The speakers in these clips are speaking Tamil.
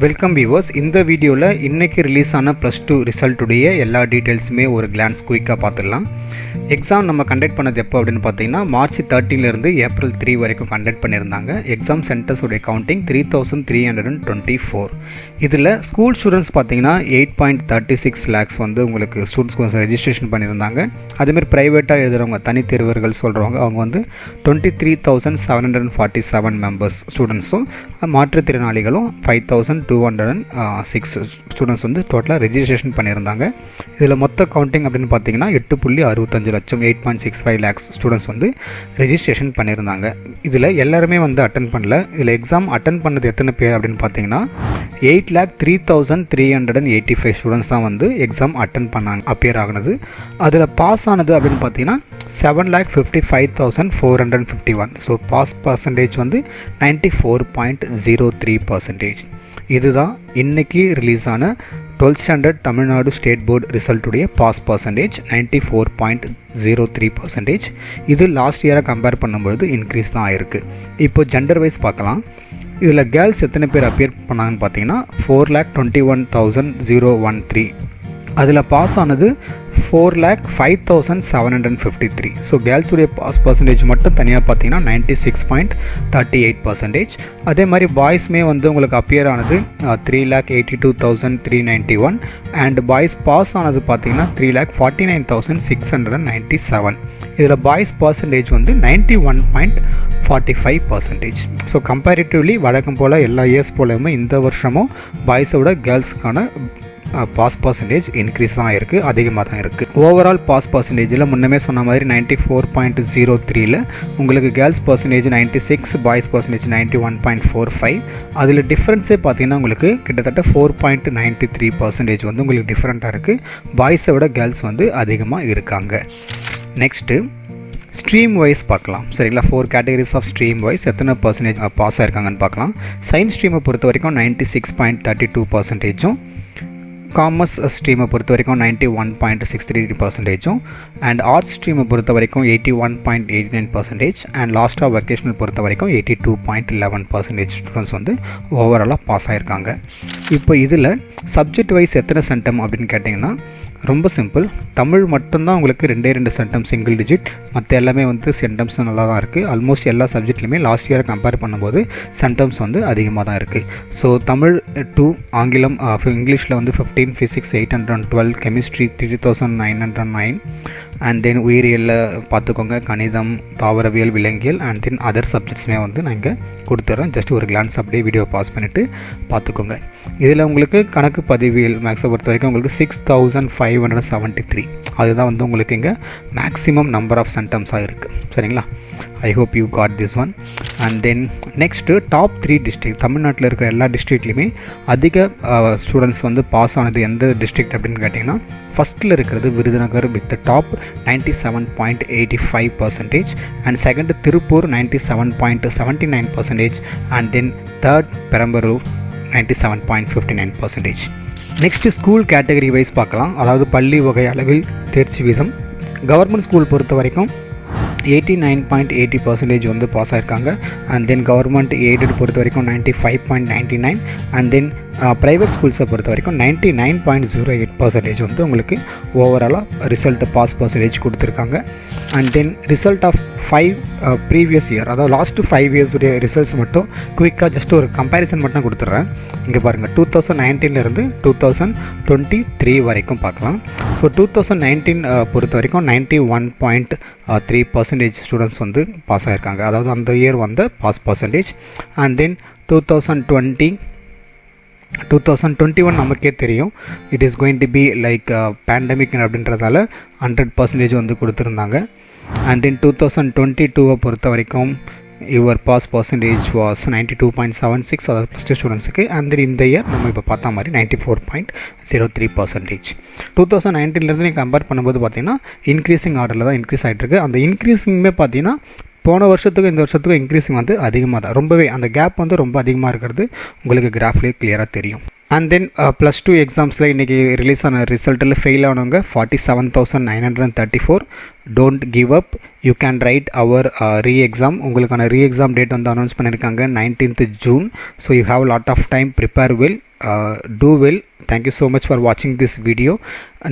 Welcome viewers. இந்த வீடியோவில் இன்றைக்கி ரிலீஸ் ஆன +2 ரிசல்ட்டுடைய எல்லா டீட்டெயில்ஸுமே ஒரு கிளான்ஸ் குயிக்காக பார்த்துடலாம். எக்ஸாம் நம்ம கண்டக்ட் பண்ணது எப்போ அப்படின்னு பார்த்தீங்கன்னா March 13லேருந்து April 3 வரைக்கும் கண்டக்ட் பண்ணியிருந்தாங்க. எக்ஸாம் சென்டர்ஸுடைய கவுண்டிங் 3324. இதில் ஸ்கூல் ஸ்டூடெண்ட்ஸ் பார்த்தீங்கன்னா 8.36 lakhs வந்து உங்களுக்கு ஸ்டூடெண்ட்ஸ் ரெஜிஸ்ட்ரேஷன் பண்ணியிருந்தாங்க. அதேமாதிரி ப்ரைவேட்டாக எழுதுகிறவங்க தனித்தேர்வர்கள் சொல்கிறவங்க அவங்க வந்து 23,747 மெம்பர்ஸ் ஸ்டூடெண்ட்ஸும், மாற்றுத்திறனாளிகளும் 5,206 ஸ்டூடெண்ட்ஸ் வந்து டோட்டலாக ரெஜிஸ்ட்ரேஷன் பண்ணியிருந்தாங்க. இதில் மொத்த கவுண்டிங் அப்படின்னு பார்த்தீங்கன்னா 8.65 லட்சம் 8.65 lakhs ஸ்டூடெண்ட்ஸ் வந்து ரெஜிஸ்ட்ரேஷன் பண்ணியிருந்தாங்க. இதில் எல்லாருமே வந்து அட்டன் பண்ணல. இதில் எக்ஸாம் அட்டன் பண்ணது எத்தனை பேர் அப்படின்னு பார்த்தீங்கன்னா 8,03,385 ஸ்டூடெண்ட்ஸ் தான் வந்து எக்ஸாம் அட்டன் பண்ணாங்க, அப்பியர் ஆகினது. அதில் பாஸ் ஆனது அப்படின்னு பார்த்தீங்கன்னா 7,55,451. ஸோ பாஸ் பர்சன்டேஜ் வந்து 94.03%. இதுதான் இன்னைக்கு ரிலீஸ் ஆன 12th standard Tamil Nadu state board ரிசல்ட்டுடைய பாஸ் பர்சன்டேஜ் 94.03%. இது லாஸ்ட் இயரை கம்பேர் பண்ணும்பொழுது இன்க்ரீஸ் தான் ஆயிருக்கு. இப்போ ஜெண்டர் வைஸ் பார்க்கலாம். இதில் கேர்ள்ஸ் எத்தனை பேர் அப்பியர் பண்ணாங்கன்னு பார்த்தீங்கன்னா 4,21,013. அதில் பாஸ் ஆனது 4,05,753. ஸோ கேர்ள்ஸுடைய பாஸ் பர்சன்டேஜ் மட்டும் தனியாக பார்த்தீங்கன்னா 96.38%. அதே மாதிரி பாய்ஸுமே வந்து உங்களுக்கு அப்பியர் ஆனது 3,82,391 அண்ட் பாய்ஸ் பாஸ் ஆனது பார்த்தீங்கன்னா 3,49,697. இதில் பாய்ஸ் பர்சன்டேஜ் வந்து 91.45%. ஸோ கம்பேரிட்டிவ்லி வழக்கம் போல் எல்லா இயர்ஸ் போலவுமே இந்த வருஷமும் பாய்ஸோட கேர்ள்ஸுக்கான பாஸ் பர்சன்டேஜ் இன்க்ரீஸ் தான் இருக்குது, அதிகமாக தான் இருக்குது. ஓவரால் பாஸ் பர்சன்டேஜில் முன்னமே சொன்ன மாதிரி 94.03ல் உங்களுக்கு கேர்ள்ஸ் பர்சன்டேஜ் 96, பாய்ஸ் பர்சன்டேஜ் 91.45. அதில் டிஃப்ரென்ஸே பார்த்தீங்கன்னா உங்களுக்கு கிட்டத்தட்ட 4.93% வந்து உங்களுக்கு டிஃப்ரெண்ட்டாக இருக்குது. பாய்ஸை விட கேர்ள்ஸ் வந்து அதிகமாக இருக்காங்க. நெக்ஸ்ட்டு ஸ்ட்ரீம் வைஸ் பார்க்கலாம். சரிங்களா, 4 கேட்டகரிஸ் ஆஃப் ஸ்ட்ரீம் வைஸ் எத்தனை பர்சன்டேஜ் பாஸ் ஆயிருக்காங்கன்னு பார்க்கலாம். சயின்ஸ் ஸ்ட்ரீமை பொறுத்த வரைக்கும் 96.32%, காமர்ஸ் ஸ்ட்ரீமை பொறுத்த வரைக்கும் 91.63%, அண்ட் ஆர்ட்ஸ் ஸ்ட்ரீமை பொறுத்த வரைக்கும் 81.89%, அண்ட் லாஸ்ட்டாக வெக்கேஷனல் பொறுத்த வரைக்கும் 82.11% ஸ்டூடெண்ட்ஸ் வந்து ஓவராலாக பாஸ் ஆகிருக்காங்க. இப்போ இதில் சப்ஜெக்ட் வைஸ் எத்தனை சென்டம் அப்படின்னு கேட்டிங்கன்னா ரொம்ப சிம்பிள். தமிழ் மட்டும்தான் உங்களுக்கு 2 சென்டம் சிங்கிள் டிஜிட், மற்ற எல்லாமே வந்து சென்டம்ஸ் நல்லா தான் இருக்குது. ஆல்மோஸ்ட் எல்லா சப்ஜெக்ட்லையுமே லாஸ்ட் இயரை கம்பேர் பண்ணும்போது சென்டம்ஸ் வந்து அதிகமாக தான் இருக்குது. ஸோ தமிழ் 2, ஆங்கிலம் இங்கிலீஷில் வந்து 15, ஃபிசிக்ஸ் 812, கெமிஸ்ட்ரி 3,909, அண்ட் தென் உயிரியலில் பார்த்துக்கோங்க, கணிதம், தாவரவியல், விலங்கியல், அண்ட் தென் அதர் சப்ஜெக்ட்ஸுமே வந்து நான் இங்கே கொடுத்துட்றேன். ஜஸ்ட் ஒரு கிளான்ஸ் அப்படியே வீடியோ பாஸ் பண்ணிவிட்டு பார்த்துக்கோங்க. இதில் உங்களுக்கு கணக்கு பதிவியல் மேக்ஸை பொறுத்த வரைக்கும் உங்களுக்கு 6,573. அதுதான் வந்து உங்களுக்கு இங்கே மேக்ஸிமம் நம்பர் ஆஃப் சென்டம்ஸாக இருக்குது. சரிங்களா, I hope you got this one. And then next top 3 district, தமிழ்நாட்டில் இருக்கிற எல்லா டிஸ்ட்ரிக்ட்லையுமே அதிக ஸ்டூடெண்ட்ஸ் வந்து பாஸ் ஆனது எந்த டிஸ்ட்ரிக்ட் அப்படின்னு கேட்டிங்கன்னா ஃபஸ்ட்டில் இருக்கிறது Virudhunagar with top 97.85%, and second Tiruppur 97.79%, and then third Perambalur 97.59%. Next school category wise பார்க்கலாம். அதாவது பள்ளி வகை அளவில் தேர்ச்சி வீதம். கவர்மெண்ட் ஸ்கூல் பொறுத்த வரைக்கும் 89.80% வந்து பாஸ் ஆகிருக்காங்க. அண்ட் தென் கவர்மெண்ட் எய்டட் பொறுத்த வரைக்கும் 95.99, அண்ட் தென் ப்ரைவேட் ஸ்கூல்ஸை பொறுத்த வரைக்கும் 99.08% வந்து உங்களுக்கு ஓவராலாக ரிசல்ட் பாஸ் பர்சன்டேஜ் கொடுத்துருக்காங்க. And then result of 5 previous year, அதாவது லாஸ்ட்டு 5 years உடைய ரிசல்ட்ஸ் மட்டும் குயிக்காக ஜஸ்ட் ஒரு கம்பேரிசன் மட்டும் கொடுத்துட்றேன். இங்கே பாருங்கள், 2019லேருந்து 2023 வரைக்கும் பார்க்கலாம். ஸோ 2019 பொறுத்த வரைக்கும் 91.3% ஸ்டூடெண்ட்ஸ் வந்து பாஸ் ஆகிருக்காங்க, அதாவது அந்த இயர் வந்த பாஸ் பர்சன்டேஜ். அண்ட் தென் 2021 நமக்கே தெரியும், it is going to be like pandemic அப்படின்றதால 100% வந்து கொடுத்துருந்தாங்க. அண்ட் தென் 2022 பொறுத்த வரைக்கும் யுவர் பாஸ் பர்சன்டேஜ் வாஸ் 92.76, அதாவது +2 ஸ்டூடெண்ட்ஸுக்கு. அண்ட் தென் இந்த இயர் நம்ம இப்போ பார்த்த மாதிரி 94.03%. 2019லேருந்து நீங்கள் கம்பேர் பண்ணும்போது பார்த்தீங்கன்னா இன்க்ரீசிங் ஆர்டரில் தான் இன்க்ரீஸ் ஆகிட்டு இருக்குது. அந்த இன்க்ரீஸிங்குமே பார்த்தீங்கன்னா போன வருஷத்துக்கும் இந்த வருஷத்துக்கும் இன்க்ரீஸிங் வந்து அதிகமாக தான், ரொம்பவே அந்த கேப் வந்து ரொம்ப அதிகமாக இருக்கிறது உங்களுக்கு கிராஃப்லேயே கிளியராக தெரியும். அண்ட் தென் +2 எக்ஸாம்ஸில் இன்றைக்கி ரிலீஸ் ஆன ரிசல்ட்டில் ஃபெயில் ஆனவங்க 47,934, don't give up, you can write our re-exam. உங்களுக்கான ரீ-எக்ஸாம் டேட் வந்து அனௌன்ஸ் பண்ணியிருக்காங்க 19th June. So you have lot of time, prepare well, do well. Thank you so much for வாட்சிங் திஸ் வீடியோ.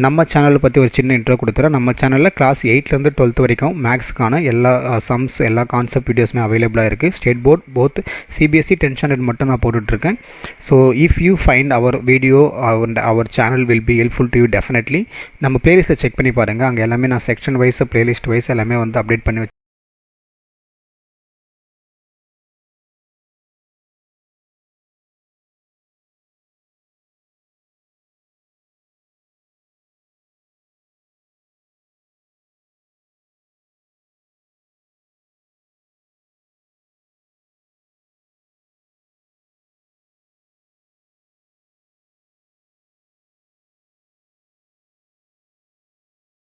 நம்ம சேனலை பற்றி ஒரு சின்ன இன்ட்ரோ கொடுத்துறேன். நம்ம சேனலில் கிளாஸ் 8லேருந்து 12th வரைக்கும் மேக்ஸ்க்கான எல்லா சம்ஸ், எல்லா கான்செப்ட் வீடியோஸுமே அவைலபிளாக இருக்குது. State board, both CBSE 10th standard மட்டும் நான் போட்டுட்ருக்கேன். So if you find our video and our channel will be helpful to you definitely. நம்ம பிளேலிஸ்ட்டை செக் பண்ணி பாருங்கள். அங்கே எல்லாமே நான் செக்ஷன் வைஸ், பிளேலிஸ்ட் வைஸ் எல்லாமே வந்து அப்டேட் பண்ணி